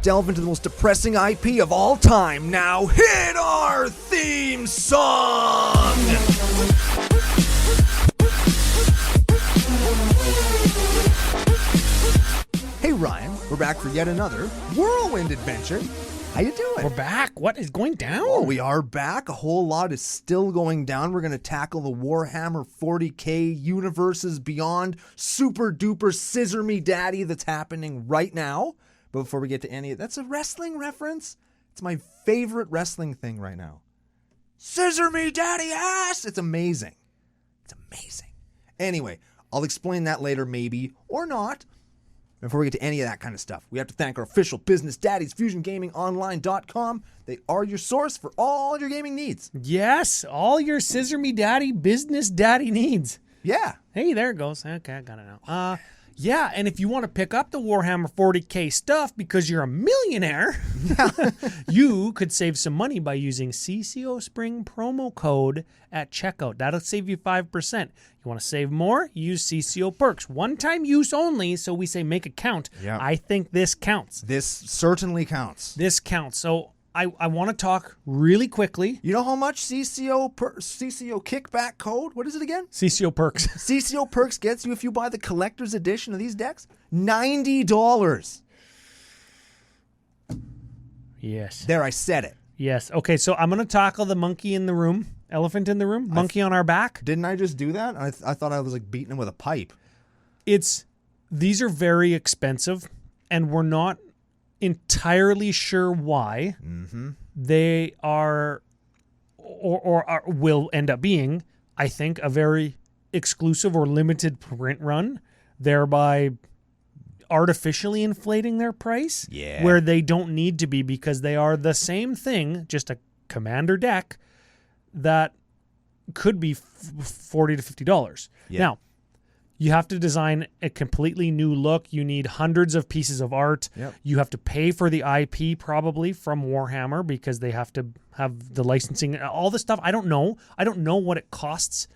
delve into the most depressing IP of all time. Now hit our theme song! Hey Ryan, we're back for yet another whirlwind adventure. How you doing? We're back. What is going down? Oh, we are back. A whole lot is still going down. We're going to tackle the Warhammer 40K universes beyond super duper scissor me daddy that's happening right now. But before we get to any of that's a wrestling reference. It's my favorite wrestling thing right now. Scissor me daddy ass. It's amazing. It's amazing. Anyway, I'll explain that later maybe or not. Before we get to any of that kind of stuff, we have to thank our official business daddies, FusionGamingOnline.com. They are your source for all your gaming needs. Yes, all your scissor me daddy business daddy needs. Yeah. Hey, there it goes. Okay, I got it now. Yeah, and if you want to pick up the Warhammer 40K stuff because you're a millionaire, you could save some money by using CCO Spring promo code at checkout. That'll save you 5%. You want to save more? Use CCO Perks. One-time use only, so we say make it count. Yep. I think this counts. This certainly counts. This counts. So I want to talk really quickly. You know how much CCO kickback code? What is it again? CCO Perks. CCO Perks gets you if you buy the collector's edition of these decks? $90. Yes. There, I said it. Yes. Okay, so I'm going to tackle the monkey in the room, elephant in the room, monkey on our back. Didn't I just do that? I thought I was like beating him with a pipe. These are very expensive, and we're not entirely sure why they are or will end up being, I think, a very exclusive or limited print run, thereby artificially inflating their price where they don't need to be because they are the same thing, just a commander deck that could be $40 to $50. Yeah. Now, you have to design a completely new look. You need hundreds of pieces of art. Yep. You have to pay for the IP probably from Warhammer because they have to have the licensing, all the stuff. I don't know. I don't know what it costs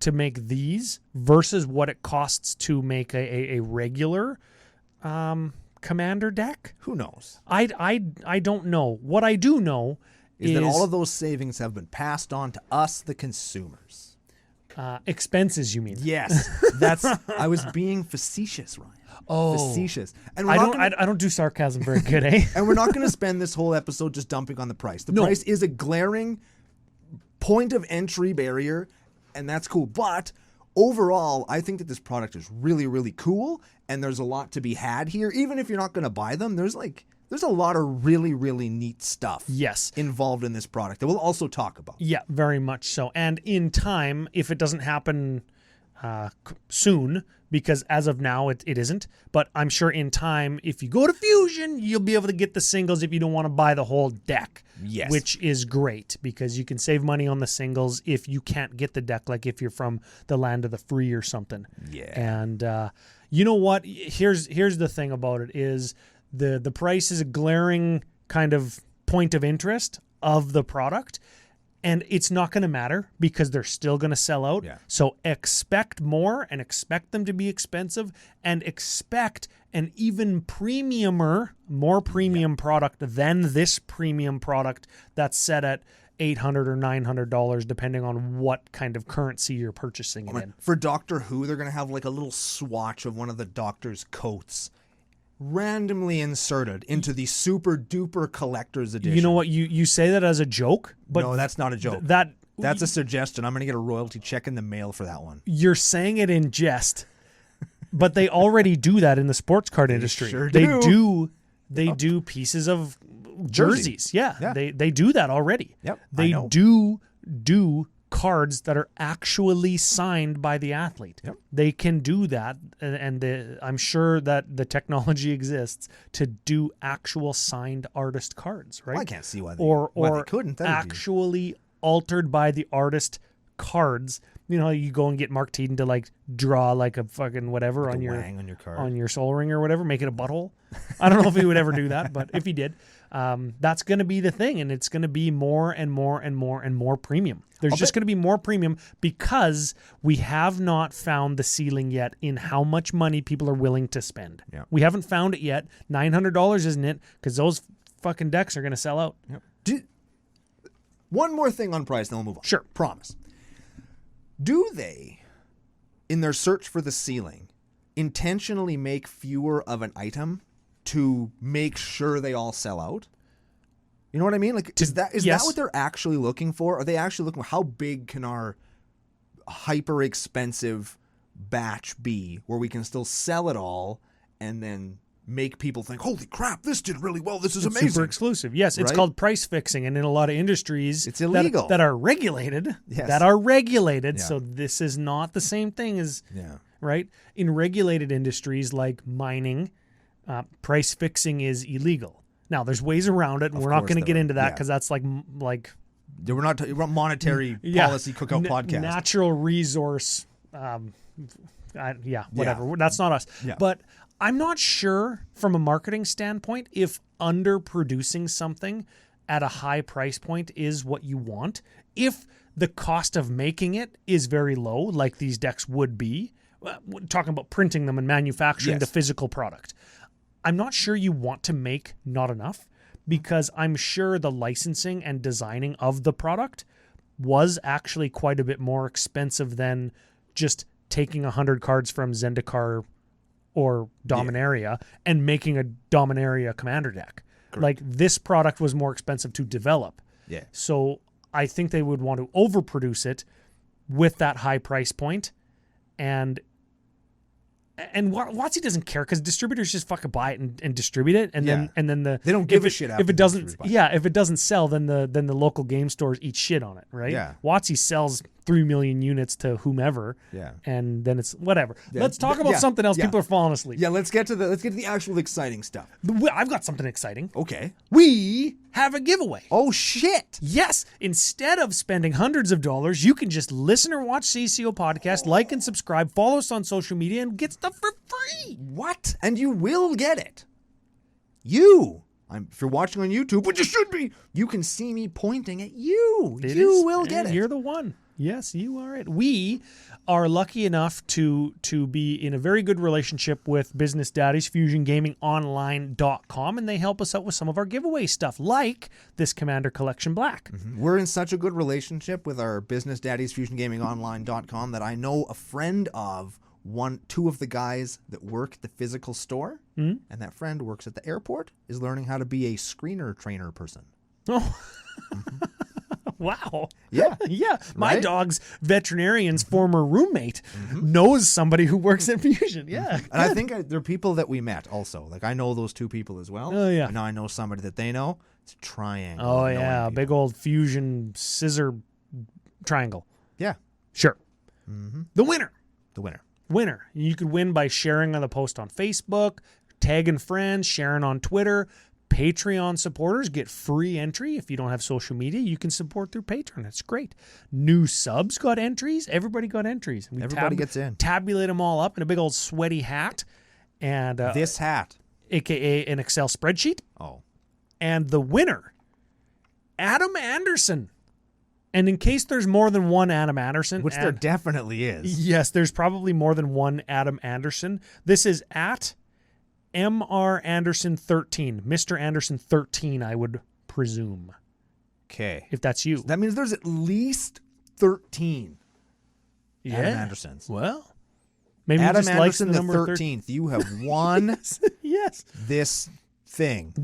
to make these versus what it costs to make a regular commander deck. Who knows? I don't know. What I do know is that all of those savings have been passed on to us, the consumers. Expenses, you mean? Yes, I was being facetious, Ryan. Oh, facetious. And I don't do sarcasm very good, eh? And we're not going to spend this whole episode just dumping on the price. The price is a glaring point of entry barrier, and that's cool. But overall, I think that this product is really, really cool, and there's a lot to be had here. Even if you're not going to buy them, there's a lot of really, really neat stuff involved in this product that we'll also talk about. Yeah, very much so. And in time, if it doesn't happen soon, because as of now it isn't, but I'm sure in time, if you go to Fusion, you'll be able to get the singles if you don't want to buy the whole deck. Yes. Which is great because you can save money on the singles if you can't get the deck, like if you're from the land of the free or something. Yeah. And you know what? Here's the thing about it is the price is a glaring kind of point of interest of the product, and it's not going to matter because they're still going to sell out. Yeah. So expect more and expect them to be expensive and expect an even more premium product than this premium product that's set at $800 or $900 depending on what kind of currency you're purchasing it in. For Doctor Who, they're going to have like a little swatch of one of the Doctor's coats randomly inserted into the super duper collector's edition. You know what? You say that as a joke, but no, that's not a joke. That's a suggestion. I'm going to get a royalty check in the mail for that one. You're saying it in jest, but they already do that in the sports card industry. Sure They do pieces of jerseys. Yeah. They do that already. Yep. They do cards that are actually signed by the athlete. Yep. They can do that, and I'm sure that the technology exists to do actual signed artist cards, right? Well, I can't see why they couldn't. Actually altered by the artist cards. You know, you go and get Mark Teeden to like draw like a fucking whatever Like on a your wang on your card. on your soul ring or whatever, make it a butthole. I don't know if he would ever do that, but if he did, that's going to be the thing, and it's going to be more and more and more and more premium. There's just going to be more premium because we have not found the ceiling yet in how much money people are willing to spend. Yeah. We haven't found it yet. $900, isn't it? Because those fucking decks are going to sell out. Yep. One more thing on price, then we'll move on. Sure. Promise. Do they, in their search for the ceiling, intentionally make fewer of an item to make sure they all sell out? You know what I mean? Like, is that what they're actually looking for? Are they actually looking for how big can our hyper expensive batch be where we can still sell it all and then make people think, holy crap, this did really well. This is amazing. Super exclusive. Yes, it's called price fixing. And in a lot of industries, it's illegal. That are regulated. Yes. That are regulated. Yeah. So this is not the same thing as, Yeah. right? In regulated industries like mining, price fixing is illegal. Now, there's ways around it, and we're not going to get into that because that's like we're not talking about monetary policy cookout podcast. Natural resource, whatever. Yeah. That's not us. Yeah. But I'm not sure from a marketing standpoint if underproducing something at a high price point is what you want. If the cost of making it is very low, like these decks would be, talking about printing them and manufacturing the physical product, I'm not sure you want to make not enough, because I'm sure the licensing and designing of the product was actually quite a bit more expensive than just taking 100 cards from Zendikar or Dominaria and making a Dominaria commander deck. Correct. Like, this product was more expensive to develop. Yeah. So I think they would want to overproduce it with that high price point, and WotC doesn't care because distributors just fucking buy it and distribute it, and then they don't give a shit if it doesn't if it doesn't sell, then the local game stores eat shit on it, right? Yeah. WotC sells 3 million units to whomever, and then it's whatever. Let's talk about something else. People are falling asleep. Yeah, let's get to the actual exciting stuff. I've got something exciting. Okay. We have a giveaway. Oh shit. Yes. Instead of spending hundreds of dollars, you can just listen or watch CCO Podcast, like and subscribe, follow us on social media, and get stuff for free. What? And you will get it. If you're watching on YouTube, which you should be, you can see me pointing at you. You will get it. You're the one. Yes, you are it. We are lucky enough to be in a very good relationship with Business Daddies, FusionGamingOnline.com, and they help us out with some of our giveaway stuff, like this Commander Collection Black. Mm-hmm. We're in such a good relationship with our Business Daddies, FusionGamingOnline.com, that I know a friend of two of the guys that work at the physical store, and that friend works at the airport, is learning how to be a screener trainer person. Oh. Mm-hmm. Wow. Yeah. Yeah. My dog's veterinarian's former roommate knows somebody who works at Fusion. Yeah. And I think they're people that we met also. Like, I know those two people as well. Oh, yeah. And now I know somebody that they know. It's a triangle. Oh, yeah. Big old Fusion scissor triangle. Yeah. Sure. Mm-hmm. The winner. Winner. You could win by sharing on the post on Facebook, tagging friends, sharing on Twitter. Patreon supporters get free entry. If you don't have social media, you can support through Patreon. It's great. New subs got entries. Everybody got entries. Everybody gets in. Tabulate them all up in a big old sweaty hat. And this hat. AKA an Excel spreadsheet. Oh. And the winner, Adam Anderson. And in case there's more than one Adam Anderson. Which there definitely is. Yes, there's probably more than one Adam Anderson. This is at MR Anderson 13. Mr. Anderson 13, I would presume. Okay. If that's you. That means there's at least 13 Adam Andersons. Well, maybe Adam he just likes Anderson the number 13th. You have won yes. this thing.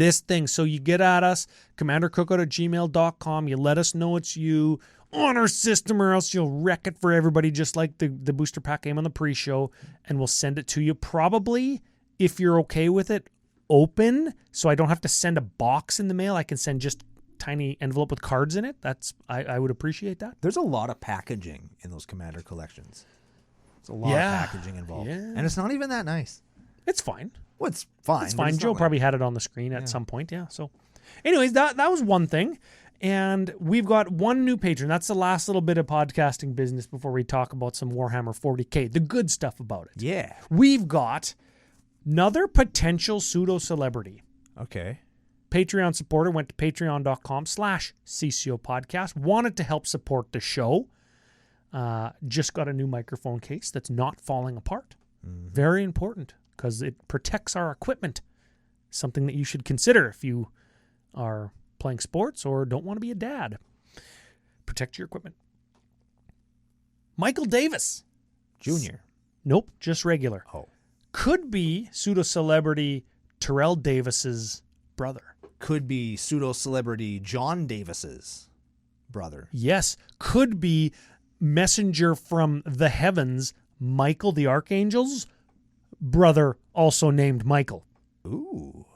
So you get at us, commandercookout@gmail.com. You let us know it's you on our system, or else you'll wreck it for everybody, just like the booster pack game on the pre-show, and we'll send it to you probably, if you're okay with it, open, so I don't have to send a box in the mail. I can send just tiny envelope with cards in it. I would appreciate that. There's a lot of packaging in those Commander collections. There's a lot of packaging involved. Yeah. And it's not even that nice. It's fine. Well, it's fine. It's fine. Joe probably had it on the screen at some point. Yeah. So anyways, that was one thing. And we've got one new patron. That's the last little bit of podcasting business before we talk about some Warhammer 40K, the good stuff about it. Yeah. We've got another potential pseudo-celebrity. Okay. Patreon supporter went to patreon.com/CCO Podcast. Wanted to help support the show. Just got a new microphone case that's not falling apart. Mm-hmm. Very important because it protects our equipment. Something that you should consider if you are playing sports or don't want to be a dad. Protect your equipment. Michael Davis. Junior. Nope, just regular. Oh. Could be pseudo-celebrity Terrell Davis's brother. Could be pseudo-celebrity John Davis's brother. Yes. Could be messenger from the heavens, Michael the Archangel's brother, also named Michael. Ooh.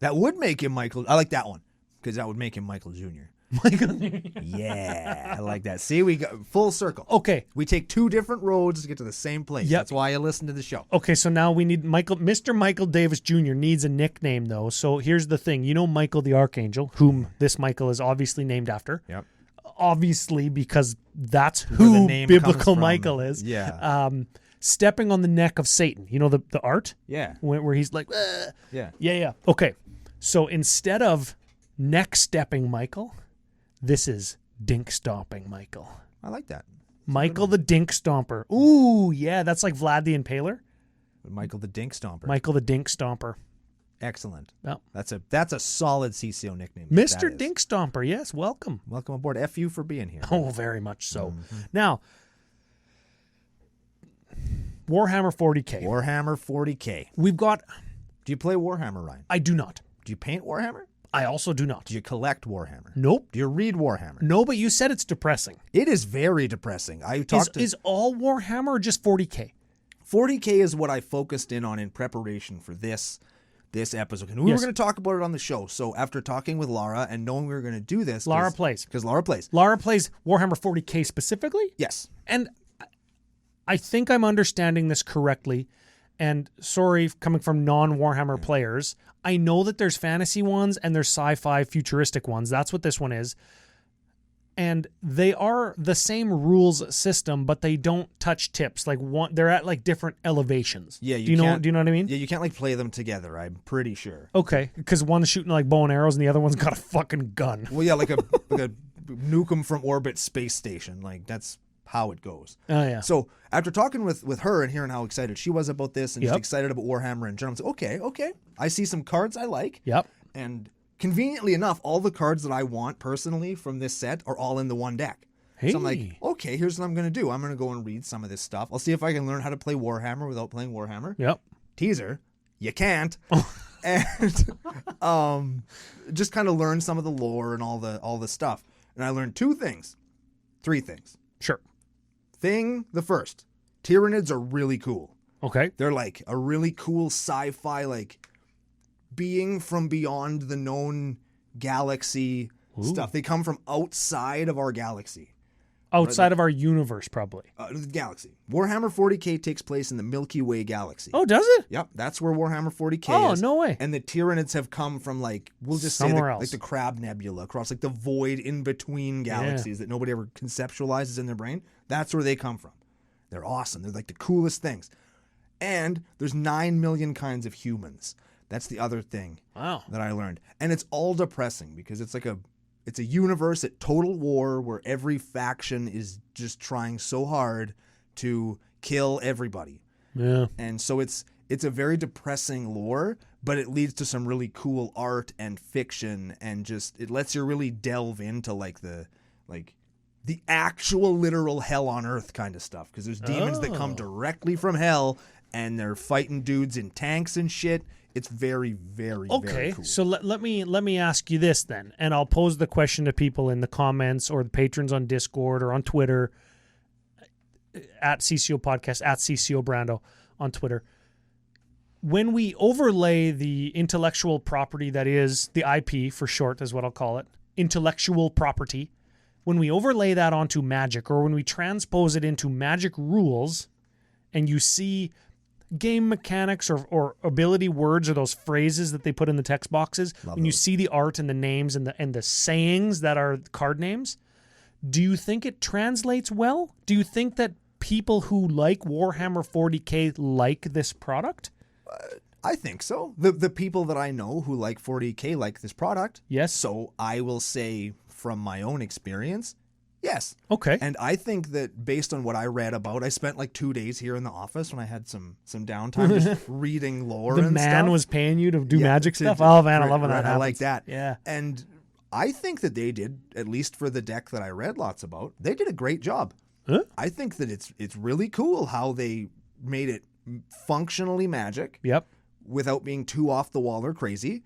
That would make him Michael. I like that one because that would make him Michael Jr. Michael. Yeah, I like that. See, we got full circle. Okay. We take two different roads to get to the same place. Yep. That's why I listen to the show. Okay, so now we need Mr. Michael Davis Jr. needs a nickname, though. So here's the thing. You know Michael the Archangel, whom this Michael is obviously named after. Yep. Obviously, because that's Where who the name biblical comes from. Michael is. Yeah. Stepping on the neck of Satan. You know the art? Yeah. Where he's like, "Ugh." Yeah. Yeah. Okay. So instead of neck stepping Michael, this is dink stomping Michael. I like that. Michael the Dink Stomper. Ooh, yeah, that's like Vlad the Impaler. Michael the Dink Stomper. Michael the Dink Stomper. Excellent. Yep. That's a solid CCO nickname. Mr. That is. Dink Stomper, yes, welcome. Welcome aboard. F you for being here. Oh, very much so. Now, Warhammer 40K. Warhammer 40K. We've got... Do you play Warhammer, Ryan? I do not. Do you paint Warhammer? I also do not. Do you collect Warhammer? Nope. Do you read Warhammer? No, but you said it's depressing. It is very depressing. Is all Warhammer or just 40K? 40K is what I focused in on in preparation for this episode. And we were going to talk about it on the show. So after talking with Laura and knowing we were going to do this... Laura plays. Because Laura plays. Laura plays Warhammer 40K specifically? Yes. And I think I'm understanding this correctly. And sorry, coming from non-Warhammer players, I know that there's fantasy ones and there's sci-fi futuristic ones. That's what this one is. And they are the same rules system, but they don't touch tips. Like they're at like different elevations. Yeah, do you know what I mean? Yeah, you can't like play them together, I'm pretty sure. Okay, because one's shooting like bow and arrows and the other one's got a fucking gun. Well, yeah, like a nuke 'em from orbit space station. Like that's how it goes. Oh yeah. So after talking with her and hearing how excited she was about this and just excited about Warhammer in general, I was like, okay, I see some cards I like. Yep. And conveniently enough, all the cards that I want personally from this set are all in the one deck. Hey. So I'm like, okay, here's what I'm going to do. I'm going to go and read some of this stuff. I'll see if I can learn how to play Warhammer without playing Warhammer. Yep. Teaser, you can't. And just kind of learn some of the lore and all the stuff. And I learned three things. Sure. The first, Tyranids are really cool. Okay. They're like a really cool sci-fi, like being from beyond the known galaxy stuff. They come from outside of our galaxy. Outside of our universe, probably. The galaxy. Warhammer 40K takes place in the Milky Way galaxy. Oh, does it? Yep, that's where Warhammer 40K is. Oh, no way. And the Tyranids have come from like, we'll just somewhere say else. like the Crab Nebula, across like the void in between galaxies that nobody ever conceptualizes in their brain. That's where they come from. They're awesome. They're like the coolest things. And there's 9 million kinds of humans. That's the other thing that I learned. And it's all depressing because it's like it's a universe at total war where every faction is just trying so hard to kill everybody. Yeah. And so it's a very depressing lore, but it leads to some really cool art and fiction, and just it lets you really delve into like the actual literal hell on earth kind of stuff, because there's demons that come directly from hell and they're fighting dudes in tanks and shit. It's very, very, very cool. So let me ask you this then, and I'll pose the question to people in the comments or the patrons on Discord or on Twitter, at CCO Podcast, at CCO Brando on Twitter. When we overlay the intellectual property that is the IP for short is what I'll call it, intellectual property, when we overlay that onto Magic, or when we transpose it into Magic rules, and you see game mechanics or ability words or those phrases that they put in the text boxes, when you see the art and the names and the sayings that are card names, do you think it translates well? Do you think that people who like Warhammer 40K like this product? I think so. The people that I know who like 40K like this product. Yes. So I will say from my own experience, yes. Okay. And I think that based on what I read about, I spent like 2 days here in the office when I had some downtime just reading lore and stuff. The man was paying you to do magic stuff? Oh, man, I love when that happens. I like that. Yeah. And I think that they did, at least for the deck that I read lots about, they did a great job. Huh? I think that it's really cool how they made it functionally magic. Yep. Without being too off the wall or crazy,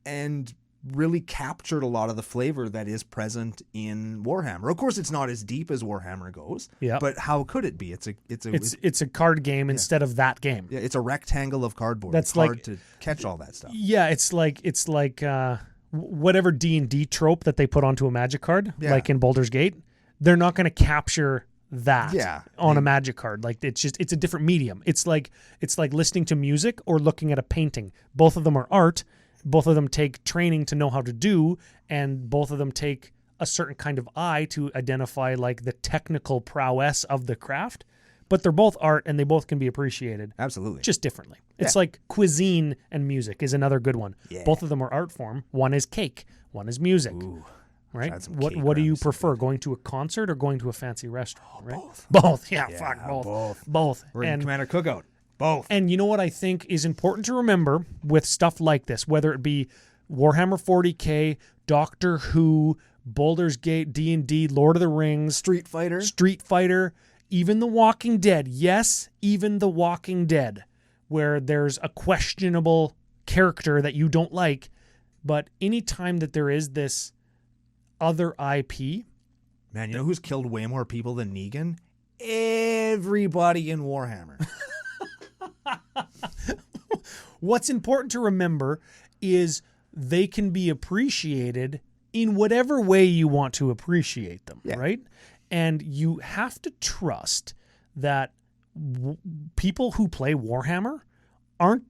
and really captured a lot of the flavor that is present in Warhammer. Of course, it's not as deep as Warhammer goes. Yeah. But how could it be? It's a card game instead of that game. Yeah, it's a rectangle of cardboard. That's it's hard to catch all that stuff. Yeah, it's like whatever D&D trope that they put onto a Magic card, like in Baldur's Gate, they're not going to capture that on a Magic card. Like it's a different medium. It's like listening to music or looking at a painting. Both of them are art. Both of them take training to know how to do, and both of them take a certain kind of eye to identify like the technical prowess of the craft. But they're both art and they both can be appreciated. Absolutely. Just differently. It's like cuisine and music is another good one. Yeah. Both of them are art form. One is cake. One is music. Ooh. Right? What do you prefer, going to a concert or going to a fancy restaurant? Oh, right? Both. Both. Yeah, fuck, both. Both. We're in Commander Cookout. Both. And you know what I think is important to remember with stuff like this, whether it be Warhammer 40K, Doctor Who, Baldur's Gate, D&D, Lord of the Rings, Street Fighter, even The Walking Dead. Yes, even The Walking Dead, where there's a questionable character that you don't like, but anytime that there is this other IP. Man, you know who's killed way more people than Negan? Everybody in Warhammer. What's important to remember is they can be appreciated in whatever way you want to appreciate them, right? And you have to trust that people who play Warhammer aren't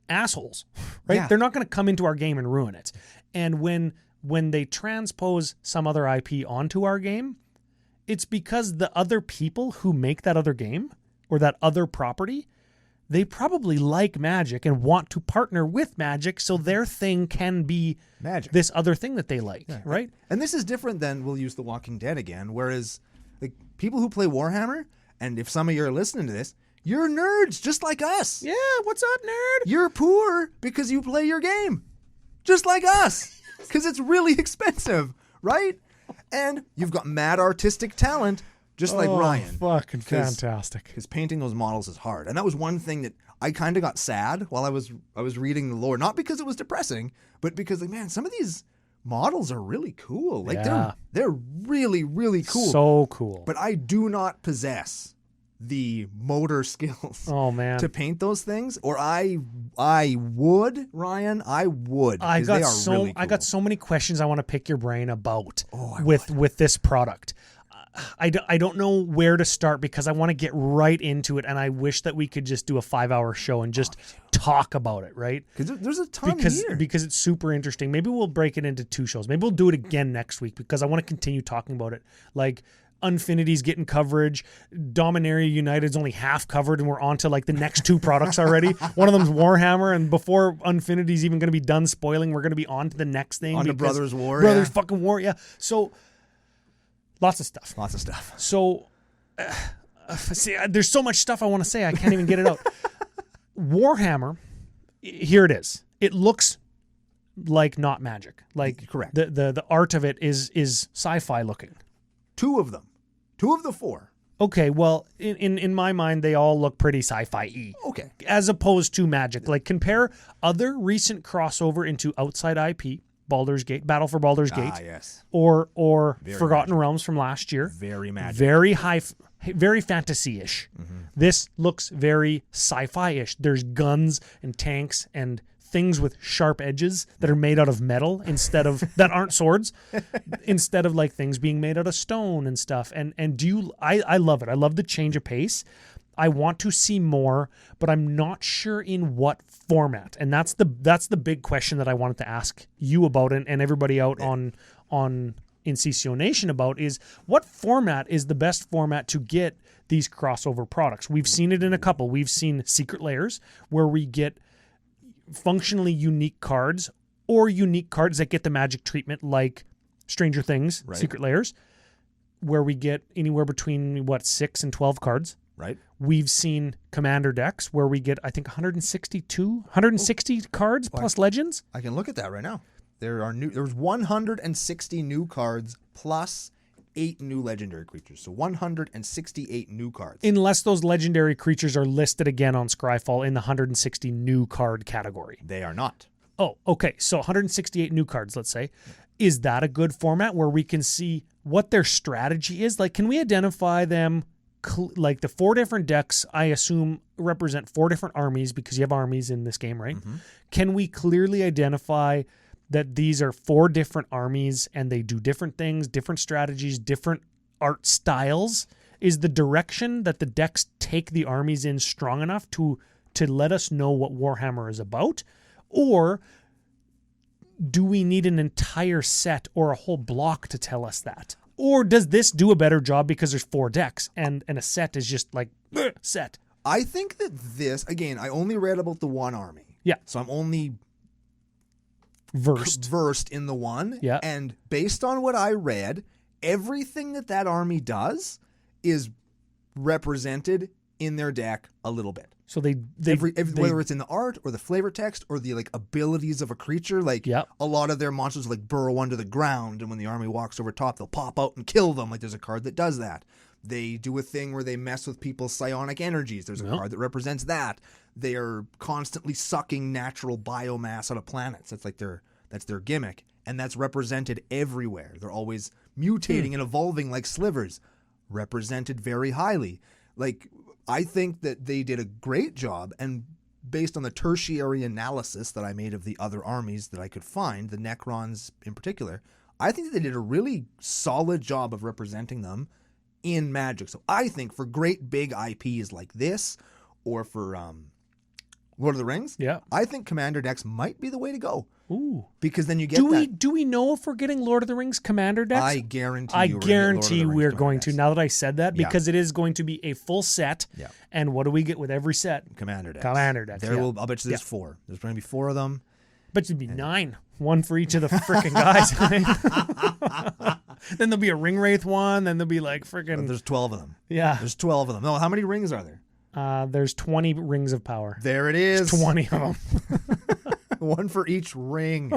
assholes, right? Yeah. They're not going to come into our game and ruin it. And when they transpose some other IP onto our game, it's because the other people who make that other game or that other property, they probably like Magic and want to partner with Magic so their thing can be Magic. This other thing that they like, right? And this is different than, we'll use The Walking Dead again, whereas like people who play Warhammer, and if some of you are listening to this, you're nerds just like us. Yeah, what's up, nerd? You're poor because you play your game just like us. Because it's really expensive, right? And you've got mad artistic talent, just like Ryan. Fucking fantastic. Because painting those models is hard. And that was one thing that I kind of got sad while I was reading the lore. Not because it was depressing, but because, like, man, some of these models are really cool. Like, they're really, really cool. So cool. But I do not possess the motor skills to paint those things, or I would, Ryan, I would. I got really cool. I got so many questions I want to pick your brain about with this product. I don't know where to start because I want to get right into it, and I wish that we could just do a 5-hour show and just talk about it, right? Because there's a ton here. Because it's super interesting. Maybe we'll break it into 2 shows. Maybe we'll do it again next week because I want to continue talking about it. Like, Unfinity's getting coverage. Dominaria United's only half covered, and we're on to like the next 2 products already. One of them's Warhammer, and before Unfinity's even going to be done spoiling, we're going to be on to the next thing. On to Brothers War. Brothers fucking War, yeah. So, lots of stuff. So, see, there's so much stuff I want to say, I can't even get it out. Warhammer, here it is. It looks like not Magic. Like, correct. The art of it is sci-fi looking. 2 of them. 2 of the 4. Okay, well, in my mind, they all look pretty sci-fi-y. Okay. As opposed to Magic. Like, compare other recent crossover into outside IP, Baldur's Gate, Battle for Baldur's Gate. Yes. Or Very Forgotten Magic. Realms from last year. Very Magic. Very very fantasy-ish. Mm-hmm. This looks very sci-fi-ish. There's guns and tanks and things with sharp edges that are made out of metal instead of that aren't swords, instead of like things being made out of stone and stuff. And I love it. I love the change of pace. I want to see more, but I'm not sure in what format. And that's the big question that I wanted to ask you about and everybody out in CCO Nation about is what format is the best format to get these crossover products. We've seen it in a couple. We've seen Secret Layers where we get functionally unique cards or unique cards that get the magic treatment like Stranger Things, right. Secret Layers, where we get anywhere between 6 and 12 cards. Right. We've seen Commander decks where we get, I think, 160 cards plus Legends. I can look at that right now. There's 160 new cards plus 8 new legendary creatures. So 168 new cards. Unless those legendary creatures are listed again on Scryfall in the 160 new card category. They are not. Oh, okay. So 168 new cards, let's say. Is that a good format where we can see what their strategy is? Like, can we identify them? Like the 4 different decks, I assume, represent 4 different armies because you have armies in this game, right? Mm-hmm. Can we clearly identify that these are 4 different armies and they do different things, different strategies, different art styles? Is the direction that the decks take the armies in strong enough to let us know what Warhammer is about? Or do we need an entire set or a whole block to tell us that? Or does this do a better job because there's 4 decks and a set is just like, set? I think that this, again, I only read about the one army. Yeah. So I'm only versed in the one. Yeah. And based on what I read, everything that army does is represented in their deck a little bit. So they whether it's in the art or the flavor text or the like abilities of a creature, like a lot of their monsters like burrow under the ground, and when the army walks over top, they'll pop out and kill them. Like there's a card that does that. They do a thing where they mess with people's psionic energies. There's a card that represents that. They are constantly sucking natural biomass out of planets. That's their gimmick, and that's represented everywhere. They're always mutating and evolving like slivers, represented very highly. Like, I think that they did a great job, and based on the tertiary analysis that I made of the other armies that I could find, the Necrons in particular, I think that they did a really solid job of representing them in Magic. So I think for great big IPs like this, or for Lord of the Rings, I think Commander decks might be the way to go. Ooh, because then you get Do we know if we're getting Lord of the Rings Commander decks? I guarantee we're going to. Now that I said that, because it is going to be a full set. Yeah. And what do we get with every set? Commander decks. I'll bet you there's 4. There's going to be 4 of them. Bet you'd be 9. 1 for each of the freaking guys. Then there'll be a Ring Wraith one. Then there'll be like freaking. There's 12 of them. Yeah. There's 12 of them. No, how many rings are there? There's 20 rings of power. There it is. There's 20 of them. 1 for each ring.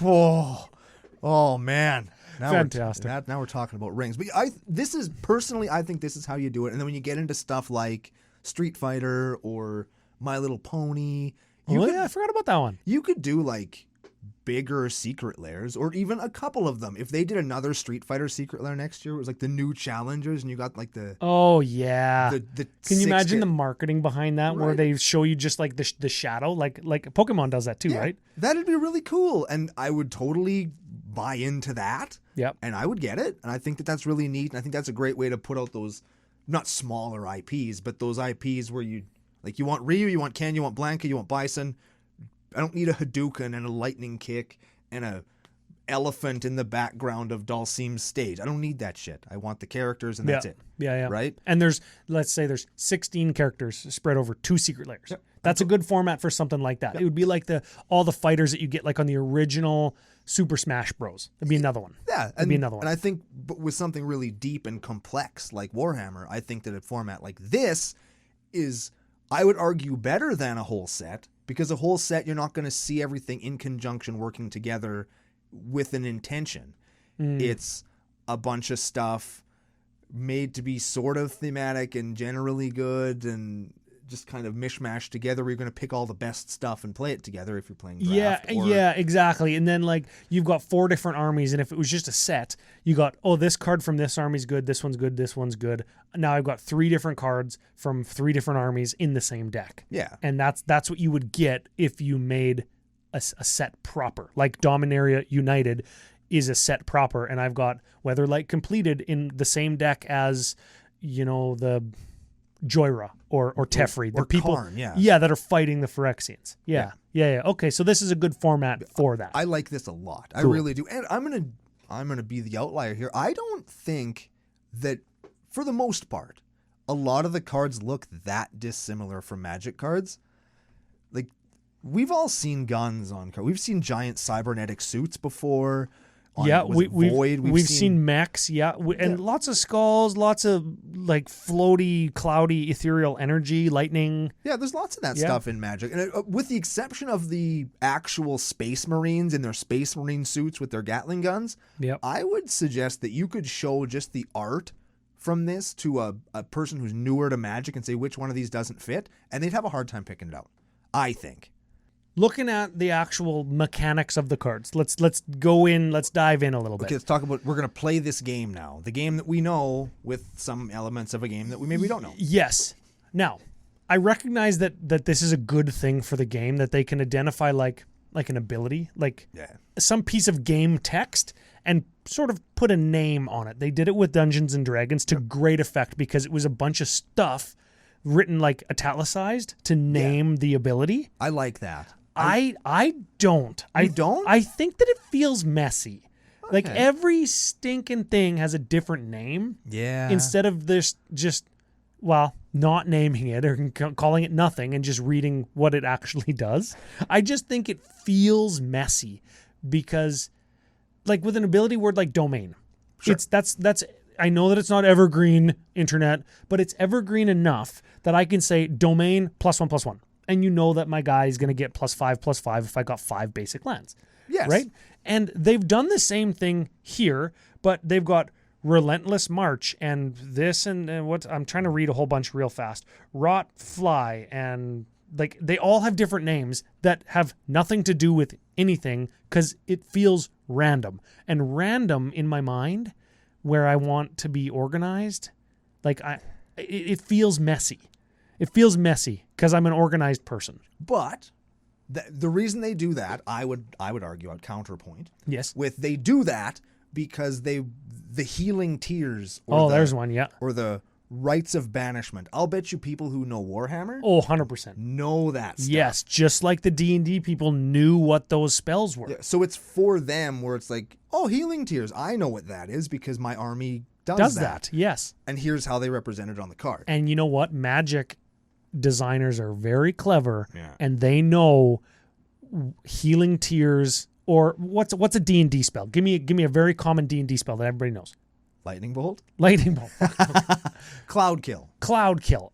Oh man. Fantastic. Now we're talking about rings. But I think this is how you do it. And then when you get into stuff like Street Fighter or My Little Pony. I forgot about that one. You could do like bigger Secret Layers, or even a couple of them. If they did another Street Fighter Secret Lair next year, it was like the new challengers, and you got like the Can you imagine the marketing behind that, where they show you just like the shadow, like Pokemon does that too, right? That'd be really cool, and I would totally buy into that. Yep. And I would get it, and I think that that's really neat, and I think that's a great way to put out those not smaller IPs, but those IPs where you want Ryu, you want Ken, you want Blanca, you want Bison. I don't need a Hadouken and a lightning kick and a elephant in the background of Dhalsim's stage. I don't need that shit. I want the characters, and that's it. Yeah. Right? And let's say there's 16 characters spread over 2 Secret Layers. Yep. That's a good format for something like that. Yep. It would be like all the fighters that you get like on the original Super Smash Bros. It'd be another one. Yeah. It'd be another one. And I think with something really deep and complex like Warhammer, I think that a format like this is, I would argue, better than a whole set. Because a whole set, you're not going to see everything in conjunction working together with an intention. It's a bunch of stuff made to be sort of thematic and generally good and just kind of mishmashed together, where you're going to pick all the best stuff and play it together if you're playing draft. Yeah, exactly. And then like you've got 4 different armies, and if it was just a set, you got, this card from this army's good, this one's good, this one's good. Now I've got 3 different cards from 3 different armies in the same deck. Yeah. And that's what you would get if you made a set proper. Like Dominaria United is a set proper, and I've got Weatherlight Completed in the same deck as, the Joyra or Teferi, the or people, Karn, yeah. that are fighting the Phyrexians. Yeah. Okay, so this is a good format for that. I like this a lot. Cool. I really do. And I'm gonna be the outlier here. I don't think that, for the most part, a lot of the cards look that dissimilar from Magic cards. Like, we've all seen guns on cards. We've seen giant cybernetic suits before. We've seen mechs, and lots of skulls, lots of like floaty, cloudy, ethereal energy, lightning. Yeah, there's lots of that stuff in Magic, and with the exception of the actual Space Marines in their Space Marine suits with their Gatling guns. Yep. I would suggest that you could show just the art from this to a person who's newer to Magic and say which one of these doesn't fit, and they'd have a hard time picking it out, I think. Looking at the actual mechanics of the cards, let's go in, let's dive in a little bit. Okay, let's talk about, we're going to play this game now. The game that we know with some elements of a game that we maybe don't know. Yes. Now, I recognize that this is a good thing for the game, that they can identify like an ability, some piece of game text and sort of put a name on it. They did it with Dungeons and Dragons to great effect because it was a bunch of stuff written like italicized to name the ability. I like that. I don't. You don't? I think that it feels messy. Okay. Like every stinking thing has a different name. Yeah. Instead of this not naming it or calling it nothing and just reading what it actually does. I just think it feels messy because, like with an ability word like domain, that's I know that it's not evergreen internet, but it's evergreen enough that I can say domain +1/+1. And you know that my guy is going to get +5/+5 if I got 5 basic lands. Yes. Right? And they've done the same thing here, but they've got Relentless March and this and what I'm trying to read a whole bunch real fast. Rot Fly, and like they all have different names that have nothing to do with anything because it feels random. And random in my mind, where I want to be organized, it feels messy. It feels messy because I'm an organized person. But the reason they do that, I would argue at counterpoint. Yes. They do that because the healing tears. There's one, yeah. Or the rites of banishment. I'll bet you people who know Warhammer. 100%. Know that stuff. Yes, just like the D&D people knew what those spells were. Yeah, so it's for them where it's like, healing tears. I know what that is because my army does that. Yes. And here's how they represent it on the card. And you know what? Magic designers are very clever, and they know healing tears, or what's a D&D spell? Give me a very common D&D spell that everybody knows. Lightning bolt. Cloud kill.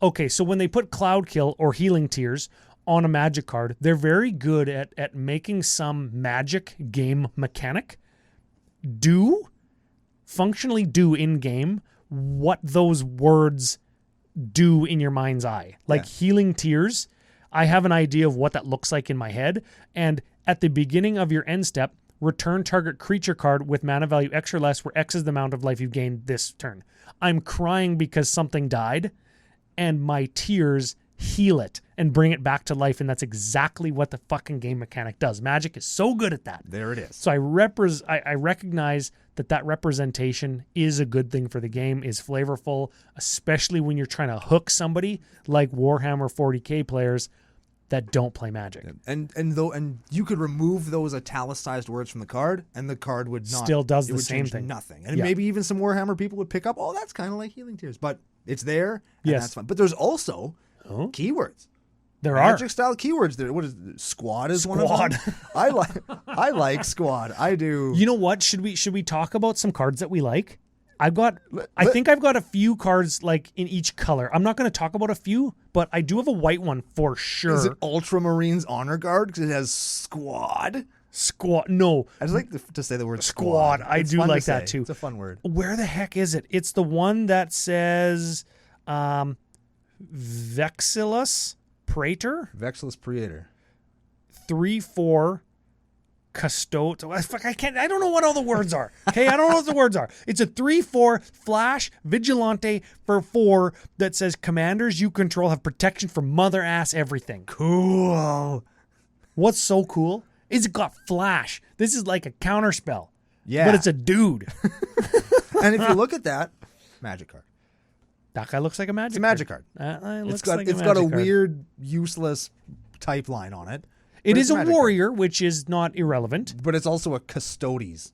Okay, so when they put cloud kill or healing tears on a Magic card, they're very good at making some Magic game mechanic functionally do in game what those words do in your mind's eye. Healing tears, I have an idea of what that looks like in my head, and at the beginning of your end step, return target creature card with mana value X or less, where X is the amount of life you've gained this turn. I'm crying because something died, and my tears heal it and bring it back to life, and that's exactly what the fucking game mechanic does. Magic is so good at that. There it is. So I recognize that representation is a good thing for the game, is flavorful, especially when you're trying to hook somebody like Warhammer 40K players that don't play Magic. And you could remove those italicized words from the card, and the card would not still does the same thing. Nothing. And maybe even some Warhammer people would pick up, that's kind of like healing tears, but it's there. And that's fine. But there's also keywords. There are Magic style keywords. There. What is it? Squad is one of them. I like squad. I do. You know what? Should we talk about some cards that we like? I think I've got a few cards like in each color. I'm not going to talk about a few, but I do have a white one for sure. Is it Ultramarines Honor Guard because it has squad? Squad. No. I just like to say the word squad. I do like that too. It's a fun word. Where the heck is it? It's the one that says Vexillus Praetor. 3/4 Custote. I don't know what all the words are. Okay, I don't know what the words are. It's a 3/4 Flash Vigilante for 4 that says commanders you control have protection from mother ass everything. Cool. What's so cool is it got Flash. This is like a counter spell. Yeah. But it's a dude. And if you look at that, Magic card. That guy looks like a magic It's a magic card. It's It's got a weird, useless type line on it. It but is it's a magic warrior, which is not irrelevant. But it's also a custodes.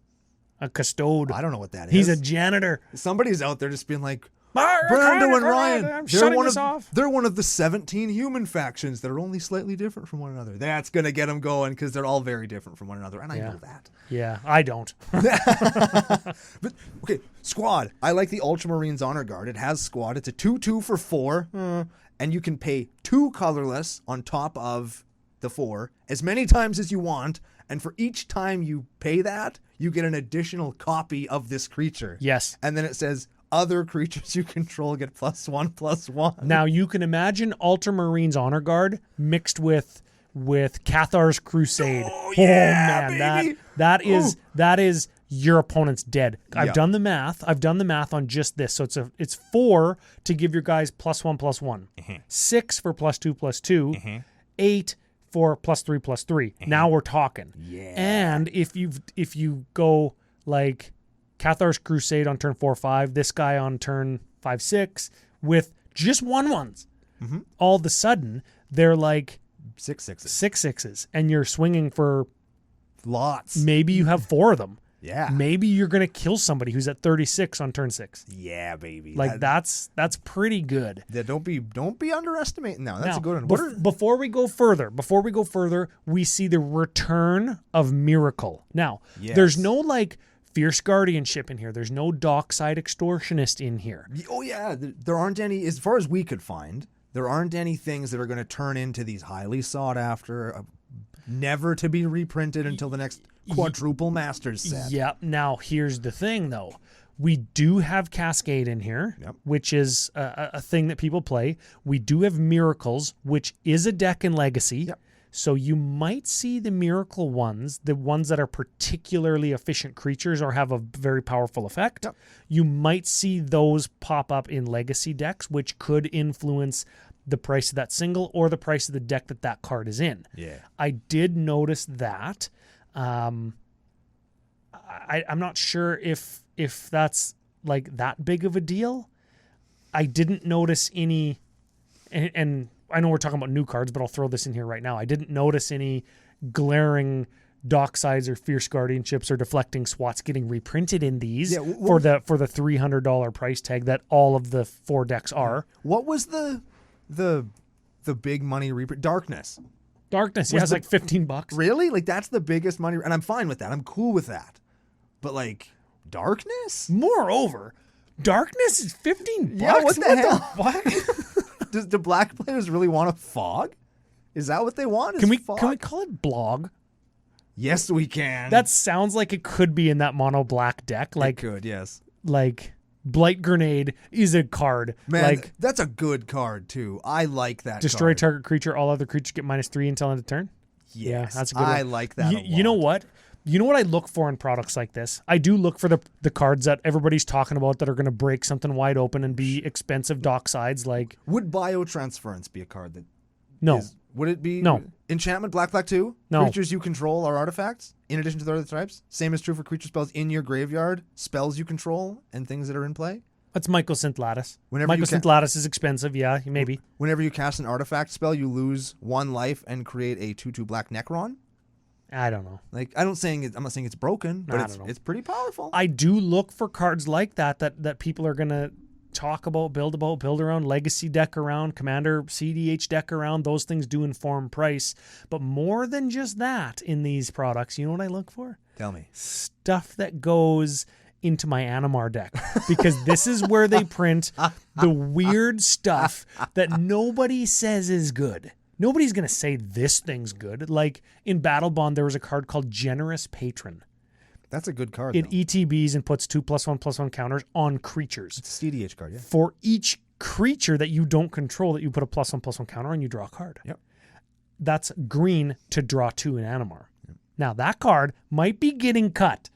A custode. I don't know what that is. He's a janitor. Somebody's out there just being like, Brando Brando and Ryan, they're one of the 17 human factions that are only slightly different from one another. That's going to get them going because they're all very different from one another. And I know that. Yeah, I don't. But, okay, squad. I like the Ultramarines Honor Guard. It has squad. It's a 2/2 for 4. And you can pay 2 colorless on top of the 4 as many times as you want. And for each time you pay that, you get an additional copy of this creature. Yes. And then it says, other creatures you control get +1/+1. Now you can imagine Ultramarines Honor Guard mixed with Cathar's Crusade. Oh yeah, man, baby. that is your opponent's dead. I've Yep. done the math. I've done the math on just this. So it's 4 to give your guys +1/+1, 6 for +2/+2, 8 for +3/+3. Now we're talking. Yeah. And if you go like Cathar's Crusade on turn 4/5, this guy on turn 5/6 with just 1/1s. All of a sudden, they're like 6/6s. 6/6s, and you're swinging for Lots. maybe you have 4 of them. Yeah. Maybe you're going to kill somebody who's at 36 on turn 6. Yeah, baby. Like that's pretty good. Yeah, don't be underestimating that. That's Now, a good one. before we go further, we see the return of Miracle. Now, there's no like fierce guardianship in here. There's no dockside extortionist in here. Oh yeah, there aren't any, as far as we could find, there aren't any things that are going to turn into these highly sought after, never to be reprinted until the next quadruple masters set. Yep. Now, here's the thing, though. We do have Cascade in here, which is a thing that people play. We do have Miracles, which is a deck in Legacy. Yep. So you might see the Miracle ones, the ones that are particularly efficient creatures or have a very powerful effect. Yep. You might see those pop up in Legacy decks, which could influence the price of that single or the price of the deck that card is in. Yeah. I did notice that. I'm not sure if that's like that big of a deal. I didn't notice any, and I know we're talking about new cards, but I'll throw this in here right now. I didn't notice any glaring Docksides or Fierce Guardianships or Deflecting Swats getting reprinted in these for the $300 price tag that all of the 4 decks are. What was the big money reprint? Darkness. Darkness, yeah, it's like $15. Really? Like that's the biggest money, and I'm fine with that. I'm cool with that. But like Darkness? Moreover, Darkness is $15. Yeah, what the hell? Fuck? Do black players really want a fog? Is that what they want? Can we call it blog? Yes, we can. That sounds like it could be in that mono black deck. Like it could, yes. Like Blight Grenade is a card. Man, like that's a good card too. I like that. Destroy card. target creature. All other creatures get -3 until end of turn. Yes, yeah, that's a good I one. like that. A lot. You know what? You know what I look for in products like this? I do look for the cards that everybody's talking about that are going to break something wide open and be expensive docksides. Like, would biotransference be a card that? No. Would it be? No. Enchantment, black 2? No. Creatures you control are artifacts, in addition to the other types? Same is true for creature spells in your graveyard, spells you control, and things that are in play? That's Mycosynth Lattice. Whenever Mycosynth Lattice is expensive, yeah, maybe. Whenever you cast an artifact spell, you lose 1 life and create a 2/2 black Necron? I don't know. Like, I'm not saying it's broken, but it's pretty powerful. I do look for cards like that people are going to talk about, build around, legacy deck around, commander CDH deck around. Those things do inform price. But more than just that in these products, you know what I look for? Tell me. Stuff that goes into my Animar deck, because this is where they print the weird stuff that nobody says is good. Nobody's going to say this thing's good. Like in Battle Bond, there was a card called Generous Patron. That's a good card. It ETBs and puts 2+1/+1 counters on creatures. It's a CDH card, yeah. For each creature that you don't control, that you put a +1/+1 counter on, you draw a card. Yep. That's green to draw 2 in Animar. Yep. Now that card might be getting cut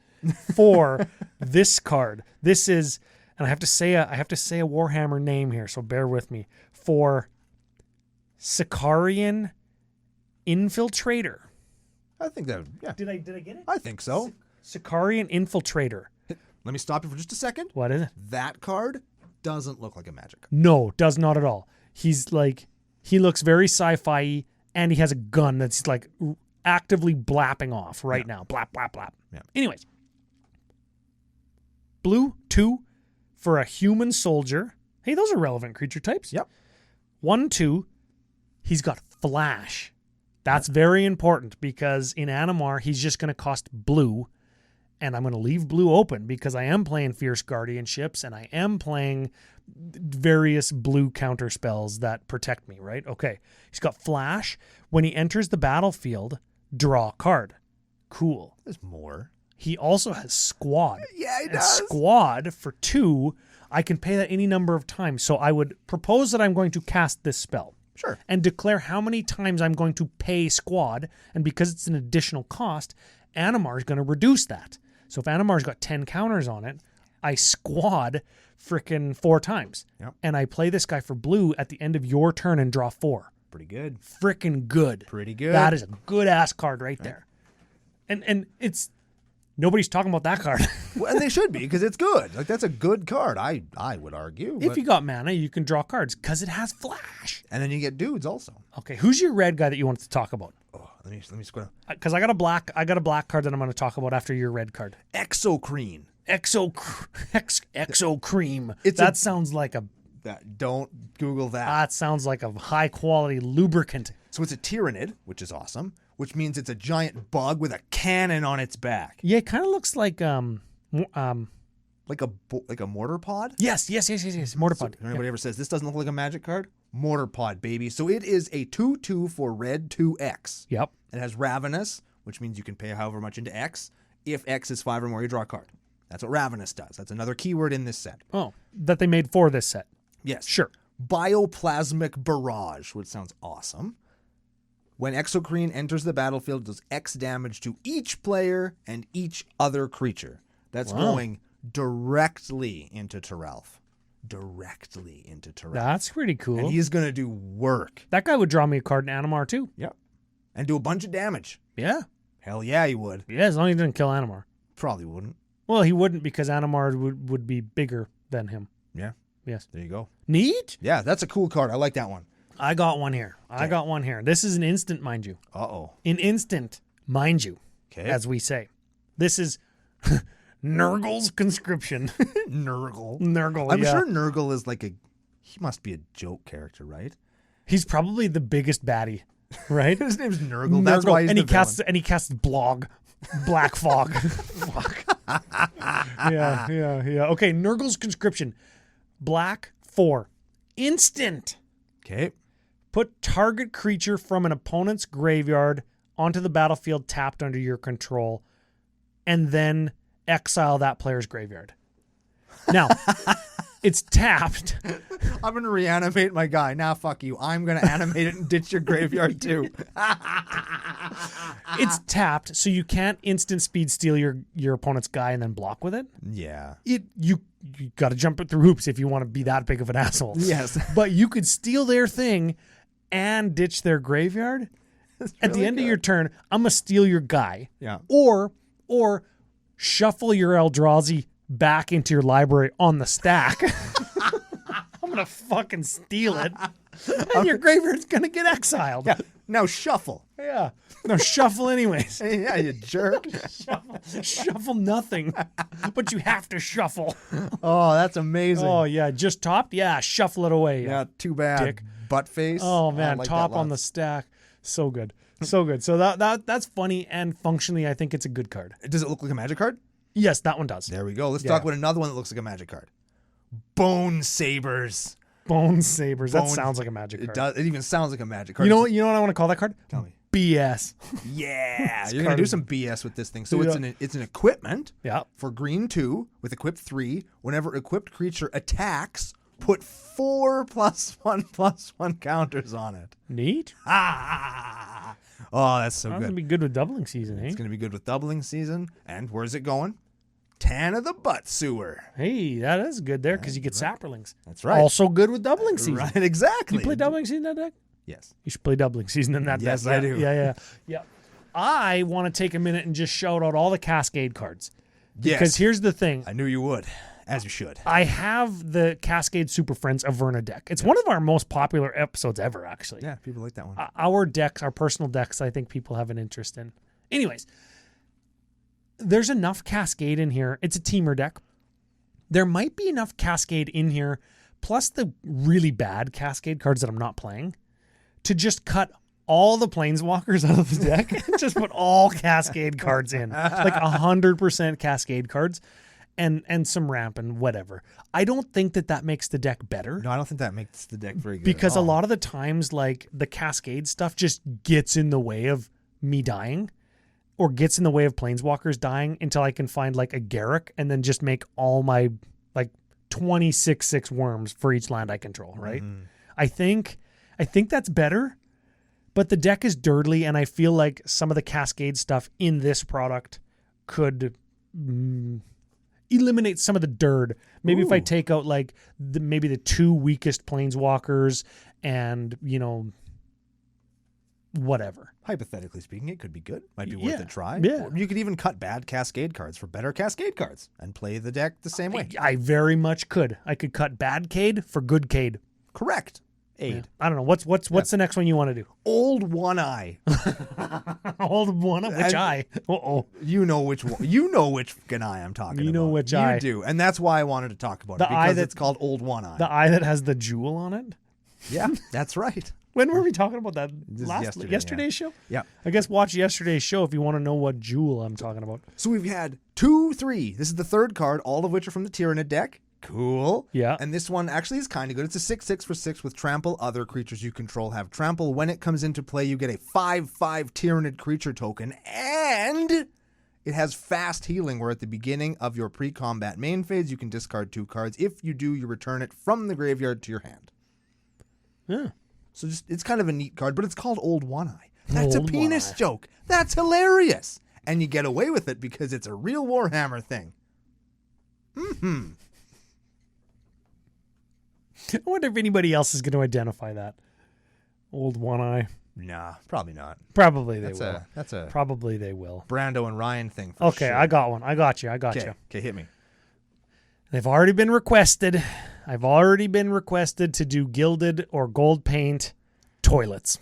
for this card. This is, and I have to say a Warhammer name here, so bear with me. For Sicarian Infiltrator. I think that, yeah. Did I get it? I think so. Sicarian Infiltrator. Let me stop you for just a second. What is it? That card doesn't look like a magic card. No, does not at all. He looks very sci-fi, and he has a gun that's like actively blapping off right now. Blap, blap, blap. Yeah. Anyways. Blue, 2 for a human soldier. Hey, those are relevant creature types. Yep. 1, 2. He's got flash. That's very important because in Animar, he's just going to cost blue. And I'm going to leave blue open because I am playing Fierce Guardianships and I am playing various blue counter spells that protect me, right? Okay. He's got flash. When he enters the battlefield, draw a card. Cool. There's more. He also has squad. Yeah, he And does. squad for 2, I can pay that any number of times. So I would propose that I'm going to cast this spell. Sure. And declare how many times I'm going to pay squad. And because it's an additional cost, Animar is going to reduce that. So if Animar's got 10 counters on it, I squad frickin' 4 times. Yep. And I play this guy for blue at the end of your turn and draw 4. Pretty good. Frickin' good. Pretty good. That is a good ass card right there. And it's nobody's talking about that card. Well, and they should be because it's good. Like that's a good card. I would argue. If you got mana, you can draw cards because it has flash. And then you get dudes also. Okay, who's your red guy that you wanted to talk about? Oh, let me squint. Because I got a black card that I'm going to talk about after your red card. Exocrene. Exo cream. It's that sounds like a. Don't Google that. That sounds like a high quality lubricant. So it's a Tyrannid, which is awesome. Which means it's a giant bug with a cannon on its back. Yeah, it kind of looks like Like a mortar pod. Yes. Mortar pod. If anybody ever says this doesn't look like a magic card, mortar pod, baby. So it is a 2/2 for red 2X. Yep. It has Ravenous, which means you can pay however much into X. If X is 5 or more, you draw a card. That's what Ravenous does. That's another keyword in this set. Oh, that they made for this set. Yes. Sure. Bioplasmic Barrage, which sounds awesome. When Exocrene enters the battlefield, it does X damage to each player and each other creature. That's going directly into Terralf. That's pretty cool. And he's going to do work. That guy would draw me a card in Animar too. Yep. And do a bunch of damage. Yeah. Hell yeah, he would. Yeah, as long as he didn't kill Animar. Probably wouldn't. Well, he wouldn't because Animar would be bigger than him. Yeah. Yes. There you go. Neat. Yeah, that's a cool card. I like that one. I got one here. This is an instant, mind you. Uh-oh. An instant, mind you, Okay. as we say. This is Nurgle's Conscription. Nurgle, I'm yeah. sure Nurgle is he must be a joke character, right? He's probably the biggest baddie, right? His name's Nurgle. That's why he's and the he casts Blog. Black Fog. Fuck. Yeah. Okay, Nurgle's Conscription. Black 4. Instant. Okay. Put target creature from an opponent's graveyard onto the battlefield tapped under your control, and then exile that player's graveyard. Now, it's tapped. I'm going to reanimate my guy. Nah, fuck you. I'm going to animate it and ditch your graveyard too. It's tapped, so you can't instant speed steal your opponent's guy and then block with it. Yeah. You got to jump it through hoops if you want to be that big of an asshole. Yes. But you could steal their thing and ditch their graveyard. At the end of your turn, I'm going to steal your guy. Yeah. Or shuffle your Eldrazi back into your library on the stack. I'm going to fucking steal it. And your graveyard's going to get exiled. Yeah. Now shuffle. Yeah. No, shuffle anyways. Yeah, you jerk. Shuffle nothing. But you have to shuffle. Oh, that's amazing. Oh, yeah. Just topped? Yeah, shuffle it away. Yeah, too bad. Dick. Butt face. Oh, man. like Top that on the stack. So good. So good. So that's funny, and functionally, I think it's a good card. Does it look like a magic card? Yes, that one does. There we go. Let's talk about another one that looks like a magic card. Bone Sabers. Bone Sabers. That sounds like a magic card. It does. It even sounds like a magic card. You know what I want to call that card? Tell me. BS. Yeah. You're going to do some BS with this thing. So Yeah. it's an equipment Yeah. for green 2 with equip 3. Whenever equipped creature attacks, put 4 +1/+1 counters on it. Neat. Ah! Oh, that's so That's good. going to be good with doubling season, eh? It's going to be good with doubling season. And where's it going? Tan of the Butt Sewer. Hey, that is good there because you get Sapperlings. That's right. Also good with doubling season. Right, exactly. You play doubling season in that deck? Yes. You should play doubling season in that deck. Yes, I do. Yeah. I want to take a minute and just shout out all the Cascade cards. Yes. Because here's the thing. I knew you would. as you should. I have the Cascade Super Friends Averna deck. It's one of our most popular episodes ever, actually. Yeah, people like that one. Our decks, our personal decks, I think people have an interest in. Anyways, there's enough Cascade in here. It's a teamer deck. There might be enough Cascade in here, plus the really bad Cascade cards that I'm not playing, to just cut all the Planeswalkers out of the deck and just put all Cascade cards in. Like 100% Cascade cards and some ramp and whatever. I don't think that makes the deck better. No, I don't think that makes the deck very good. Because a lot of the times, like, the Cascade stuff just gets in the way of me dying or gets in the way of Planeswalkers dying until I can find, like, a Garruk and then just make all my, like, 26/6 worms for each land I control, right? Mm-hmm. I think that's better. But the deck is dirtly, and I feel like some of the Cascade stuff in this product could eliminate some of the dirt. Maybe if I take out like maybe the 2 weakest Planeswalkers and, whatever. Hypothetically speaking, it could be good. Might be worth a try. Yeah. Or you could even cut bad Cascade cards for better Cascade cards and play the deck the same way. I very much could. I could cut bad Cade for good Cade. Correct. Aid. Yeah. I don't know. What's the next one you want to do? Old One Eye. Old One Eye? Which eye? Uh-oh. You know which one. You know which fucking eye I'm talking about. You know which eye. You do. And that's why I wanted to talk about The it. Because it's called Old One Eye. The eye that has the jewel on it? Yeah, that's right. When were we talking about that? Yesterday's show? Yeah. I guess watch yesterday's show if you want to know what jewel I'm talking about. So we've had 2, 3. This is the third card, all of which are from the Tyrannid deck. Cool. Yeah. And this one actually is kind of good. It's a 6/6 for 6 with trample. Other creatures you control have trample. When it comes into play, you get a 5/5 Tyrannid creature token, and it has fast healing, where at the beginning of your pre-combat main phase, you can discard 2 cards. If you do, you return it from the graveyard to your hand. Yeah. So it's kind of a neat card, but it's called Old One Eye. That's Old a penis One Eye. joke. That's hilarious. And you get away with it because it's a real Warhammer thing. I wonder if anybody else is going to identify that. Old One Eye. Nah, probably not. Probably they will. That's a Probably they will. Brando and Ryan thing. For Okay, sure. I got one. I got you. Okay, hit me. They've already been requested. I've already been requested to do gilded or gold paint toilets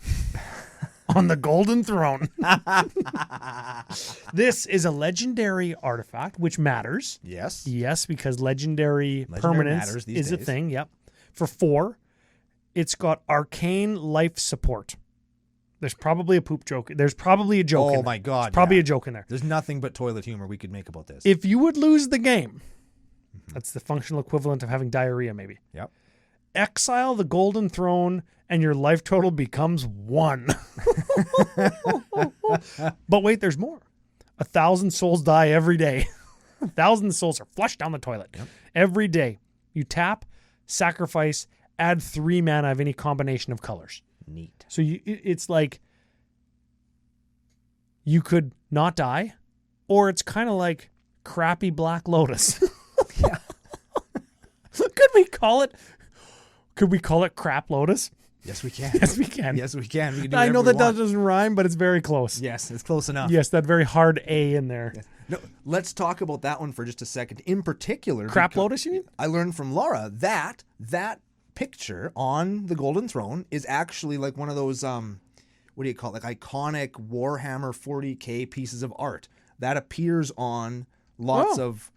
on the Golden Throne. This is a legendary artifact, which matters. Yes. Yes, because legendary permanence matters these is a days. thing. Yep. For 4, it's got arcane life support. There's probably a poop joke. There's probably a joke in there. Oh my God. There's probably yeah. a joke in there. There's nothing but toilet humor we could make about this. If you would lose the game, that's the functional equivalent of having diarrhea, maybe. Yep. Exile the Golden Throne, and your life total becomes 1. But wait, there's more. 1,000 souls die every day. 1,000 souls are flushed down the toilet. Yep. Every day. You tap, sacrifice, add 3 mana of any combination of colors. Neat. So it's like you could not die, or it's kind of like crappy Black Lotus. Yeah. Could we call it Crap Lotus? Yes, we can. Yes, we can. Yes, we can. We can do I know whatever that we want. doesn't rhyme, but it's very close. Yes, it's close enough. Yes, that very hard A in there. Yes. No, let's talk about that one for just a second. In particular, Crap because Lotus, you mean? I learned from Laura that picture on the Golden Throne is actually like one of those what do you call it? Like iconic Warhammer 40K pieces of art that appears on lots of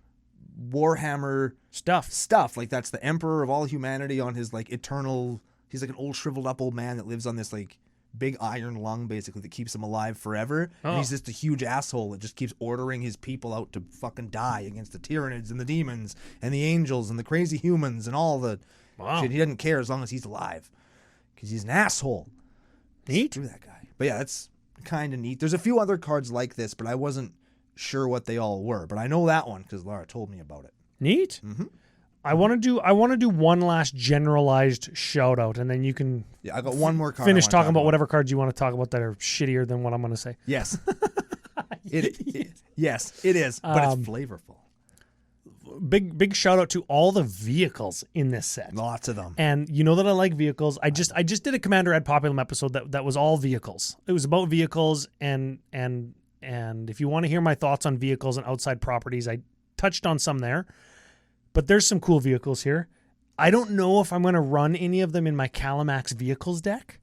Warhammer stuff. Like that's the Emperor of all humanity on his like eternal. He's like an old shriveled up old man that lives on this like big iron lung basically that keeps him alive forever. And he's just a huge asshole that just keeps ordering his people out to fucking die against the Tyranids and the demons and the angels and the crazy humans and all the shit. He doesn't care as long as he's alive because he's an asshole. Neat. Screw that guy. But yeah, that's kind of neat. There's a few other cards like this, but I wasn't sure what they all were. But I know that one because Laura told me about it. Neat. Mm-hmm. I want to do one last generalized shout out, and then you can Yeah, I got one more card. finish I wanna talking talk about whatever cards you want to talk about that are shittier than what I'm going to say. Yes. Yes, it is, but it's flavorful. Big shout out to all the vehicles in this set. Lots of them. And you know that I like vehicles. I just did a Commander Ad Populum episode that was all vehicles. It was about vehicles and if you want to hear my thoughts on vehicles and outside properties, I touched on some there. But there's some cool vehicles here. I don't know if I'm going to run any of them in my Calamax vehicles deck,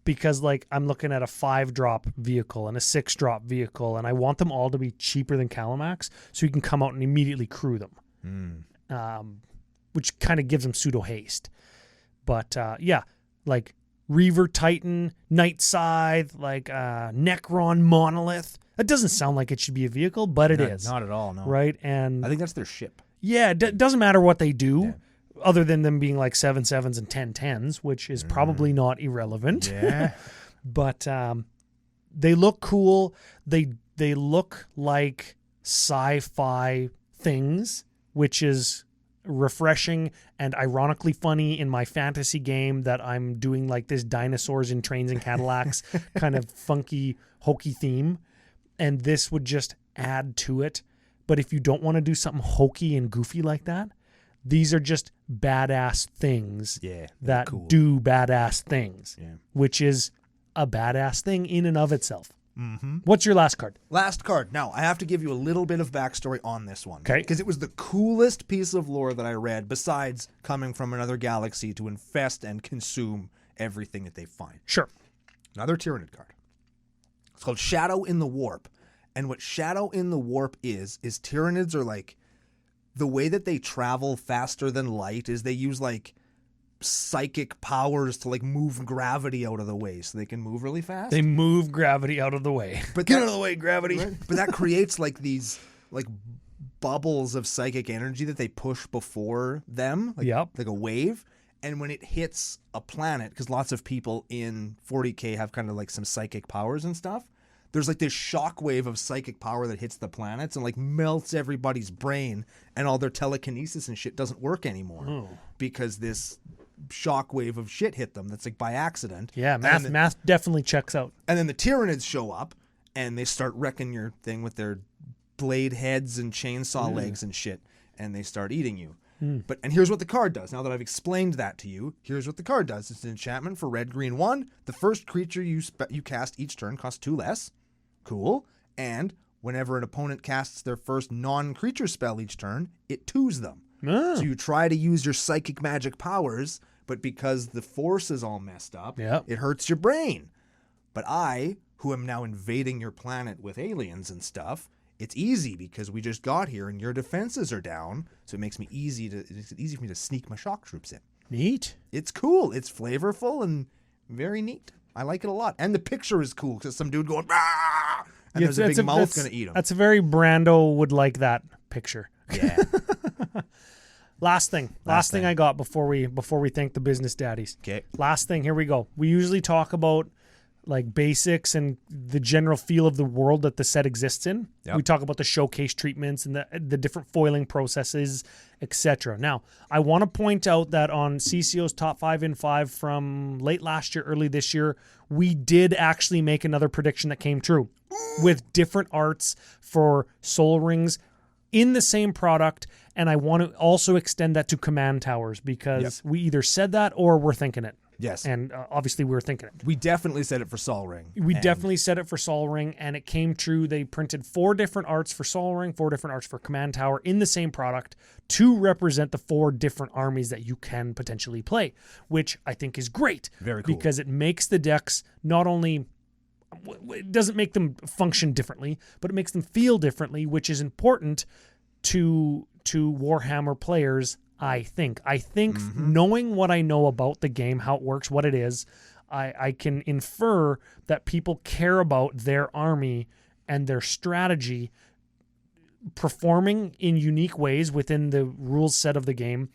because like I'm looking at a 5-drop vehicle and a 6-drop vehicle, and I want them all to be cheaper than Calamax so you can come out and immediately crew them, which kind of gives them pseudo haste. But yeah, like Reaver Titan, Night Scythe, like Necron Monolith. That doesn't sound like it should be a vehicle, but it is. Not at all, no. Right? And I think that's their ship. Yeah, it doesn't matter what they do, other than them being like 7/7s and 10/10s, which is probably not irrelevant. Yeah. But they look cool. They look like sci-fi things, which is refreshing and ironically funny in my fantasy game that I'm doing like this dinosaurs in trains and Cadillacs kind of funky, hokey theme. And this would just add to it. But if you don't want to do something hokey and goofy like that, these are just badass things that do badass things, which is a badass thing in and of itself. Mm-hmm. What's your last card? Last card. Now, I have to give you a little bit of backstory on this one. Okay. Because it was the coolest piece of lore that I read, besides coming from another galaxy to infest and consume everything that they find. Sure. Another Tyranid card. It's called Shadow in the Warp. And what Shadow in the Warp is Tyranids are like, the way that they travel faster than light is they use like psychic powers to like move gravity out of the way so they can move really fast. They move gravity out of the way. But get out of the way, gravity. Right? But that creates like these like bubbles of psychic energy that they push before them, like a wave. And when it hits a planet, because lots of people in 40K have kind of like some psychic powers and stuff, there's like this shockwave of psychic power that hits the planets and like melts everybody's brain, and all their telekinesis and shit doesn't work anymore because this shockwave of shit hit them that's like by accident. Yeah, math definitely checks out. And then the Tyranids show up and they start wrecking your thing with their blade heads and chainsaw legs and shit, and they start eating you. And here's what the card does. Now that I've explained that to you, here's what the card does. It's an enchantment for red, green, 1. The first creature you cast each turn costs 2 less. Cool. And whenever an opponent casts their first non-creature spell each turn, it 2s them. So you try to use your psychic magic powers, but because the force is all messed up, it hurts your brain. But I, who am now invading your planet with aliens and stuff, it's easy because we just got here and your defenses are down, so it makes it easy for me to sneak my shock troops in. Neat. It's cool. It's flavorful and very neat. I like it a lot. And the picture is cool because some dude going, "Rah!" And there's a big mouth going to eat him. That's a very Brando would like that picture. Yeah. Last thing I got before we thank the business daddies. Okay. Last thing, here we go. We usually talk about like basics and the general feel of the world that the set exists in. We talk about the showcase treatments and the different foiling processes, etc. Now, I want to point out that on CCO's Top 5 in 5 from late last year, early this year, we did actually make another prediction that came true with different arts for Soul Rings in the same product. And I want to also extend that to command towers because we either said that or we're thinking it. Yes. And obviously we were thinking it. We definitely said it for Sol Ring. We definitely said it for Sol Ring, and it came true. They printed 4 different arts for Sol Ring, 4 different arts for Command Tower in the same product to represent the 4 different armies that you can potentially play, which I think is great. Very cool. Because it makes the decks not only... It doesn't make them function differently, but it makes them feel differently, which is important to Warhammer players, I think. Knowing what I know about the game, how it works, what it is, I can infer that people care about their army and their strategy performing in unique ways within the rules set of the game,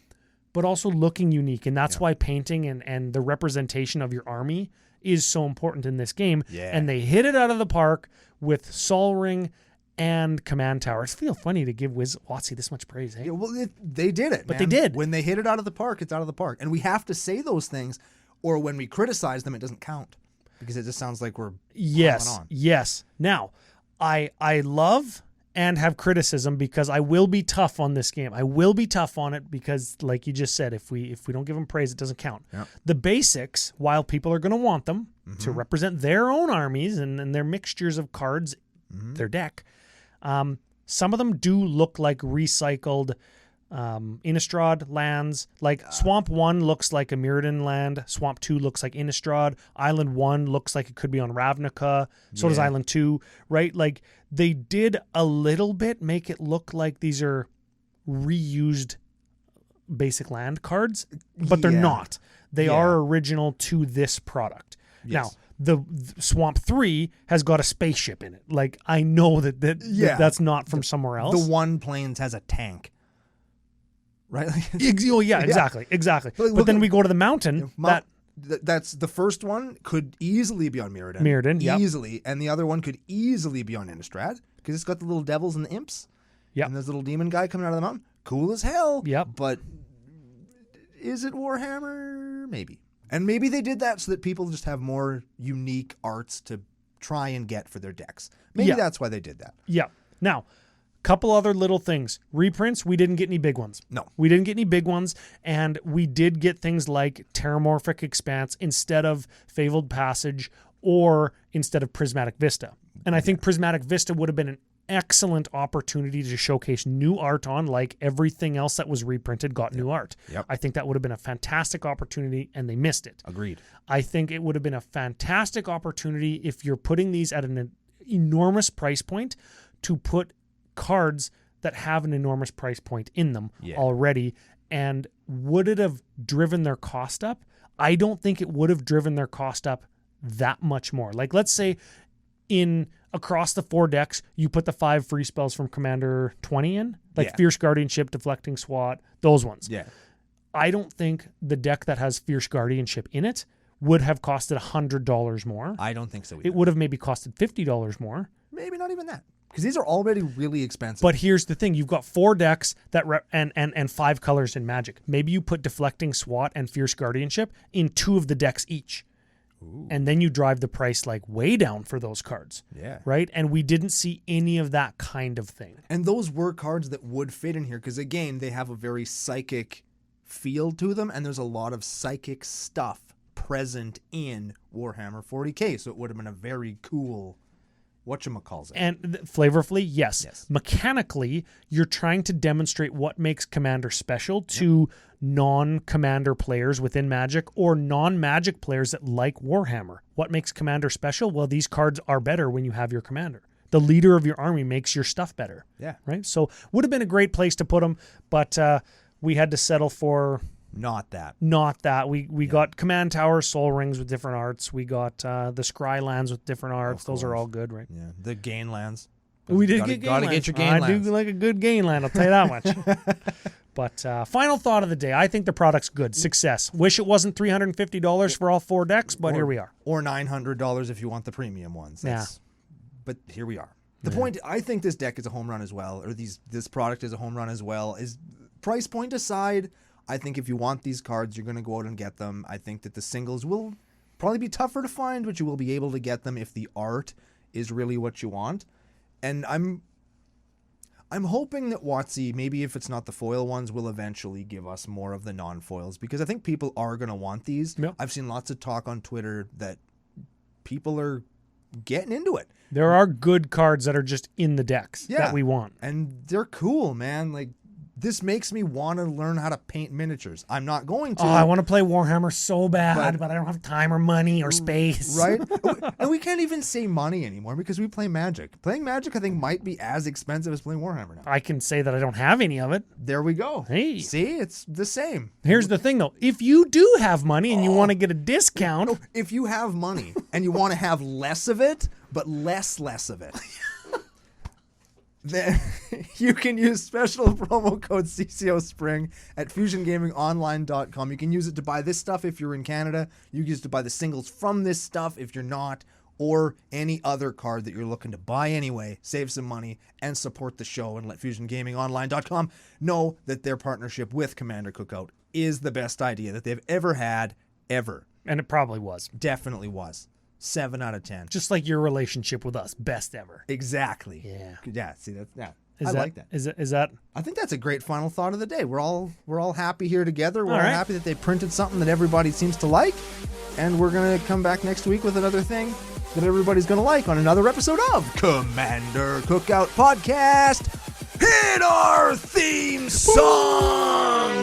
but also looking unique. And that's why painting and the representation of your army is so important in this game. Yeah. And they hit it out of the park with Sol Ring and Command Tower. It's feel funny to give WotC this much praise, eh? Yeah, well, they did it, but man. they did. When they hit it out of the park, it's out of the park. And we have to say those things, or when we criticize them, it doesn't count. Because it just sounds like we're piling on. Yes. Now, I love and have criticism because I will be tough on this game. I will be tough on it because, like you just said, if we don't give them praise, it doesn't count. Yep. The basics, while people are going to want them to represent their own armies and their mixtures of cards, their deck, some of them do look like recycled Innistrad lands. Like Swamp 1 looks like a Mirrodin land. Swamp 2 looks like Innistrad. Island 1 looks like it could be on Ravnica. So does Island 2, right? Like they did a little bit make it look like these are reused basic land cards, but they're not. They are original to this product. Now, the Swamp 3 has got a spaceship in it. Like, I know that's not from somewhere else. The one Plains has a tank. Right? Exactly. But then we go to the mountain. That's the first one could easily be on Mirrodin. Easily. And the other one could easily be on Innistrad because it's got the little devils and the imps. Yeah. And there's a little demon guy coming out of the mountain. Cool as hell. Yep. But is it Warhammer? Maybe. And maybe they did that so that people just have more unique arts to try and get for their decks. Maybe that's why they did that. Yeah. Now, couple other little things. Reprints, we didn't get any big ones. No. We didn't get any big ones, and we did get things like Terramorphic Expanse instead of Fabled Passage or instead of Prismatic Vista. And I think Prismatic Vista would have been an excellent opportunity to showcase new art on, like everything else that was reprinted got new art. Yep. I think that would have been a fantastic opportunity, and they missed it. Agreed. I think it would have been a fantastic opportunity if you're putting these at an enormous price point to put cards that have an enormous price point in them already. And would it have driven their cost up? I don't think it would have driven their cost up that much more. Like, let's say across the 4 decks, you put the 5 free spells from Commander 20 in, like Fierce Guardianship, Deflecting Swat, those ones. Yeah. I don't think the deck that has Fierce Guardianship in it would have costed $100 more. I don't think so either. It would have maybe costed $50 more. Maybe not even that. Because these are already really expensive. But here's the thing. You've got 4 decks that and 5 colors in Magic. Maybe you put Deflecting Swat and Fierce Guardianship in 2 of the decks each. Ooh. And then you drive the price like way down for those cards. Yeah. Right? And we didn't see any of that kind of thing. And those were cards that would fit in here because, again, they have a very psychic feel to them, and there's a lot of psychic stuff present in Warhammer 40K. So it would have been a very cool whatchamacalls it. And flavorfully, yes. Mechanically, you're trying to demonstrate what makes Commander special to non-Commander players within Magic or non-Magic players that like Warhammer. What makes Commander special? Well, these cards are better when you have your Commander. The leader of your army makes your stuff better. Yeah. Right? So would have been a great place to put them, but we had to settle for... Not that. We got Command Tower, Soul Rings with different arts. We got the Scry lands with different arts. Those are all good, right? Yeah. The Gain lands. We did get Gain lands. Gotta get your Gain lands. I do like a good Gain land, I'll tell you that much. But final thought of the day. I think the product's good. Success. Wish it wasn't $350 for all 4 decks, but here we are. Or $900 if you want the premium ones. But here we are. The point, I think this deck is a home run as well, or this product is a home run as well, is price point aside. I think if you want these cards, you're going to go out and get them. I think that the singles will probably be tougher to find, but you will be able to get them if the art is really what you want. And I'm hoping that WotC, maybe if it's not the foil ones, will eventually give us more of the non-foils, because I think people are going to want these. Yep. I've seen lots of talk on Twitter that people are getting into it. There are good cards that are just in the decks that we want. And they're cool, man. Like, this makes me want to learn how to paint miniatures. I'm not going to. Oh, I want to play Warhammer so bad, but I don't have time or money or space. Right? And we can't even say money anymore because we play Magic. Playing Magic, I think, might be as expensive as playing Warhammer now. I can say that I don't have any of it. There we go. Hey. See? It's the same. Here's the thing, though. If you do have money and you want to get a discount. No, if you have money and you want to have less of it, but less of it. Then you can use special promo code CCO Spring at FusionGamingOnline.com. You can use it to buy this stuff if you're in Canada. You can use it to buy the singles from this stuff if you're not, or any other card that you're looking to buy anyway. Save some money and support the show, and let FusionGamingOnline.com know that their partnership with Commander Cookout is the best idea that they've ever had, ever. And it probably was. Definitely was. 7 out of 10. Just like your relationship with us. Best ever. Exactly. Yeah. Yeah. See, that's like that. Is that? I think that's a great final thought of the day. We're all happy here together. We're all right. happy that they printed something that everybody seems to like, and we're gonna come back next week with another thing that everybody's gonna like on another episode of Commander Cookout Podcast. hit our theme song.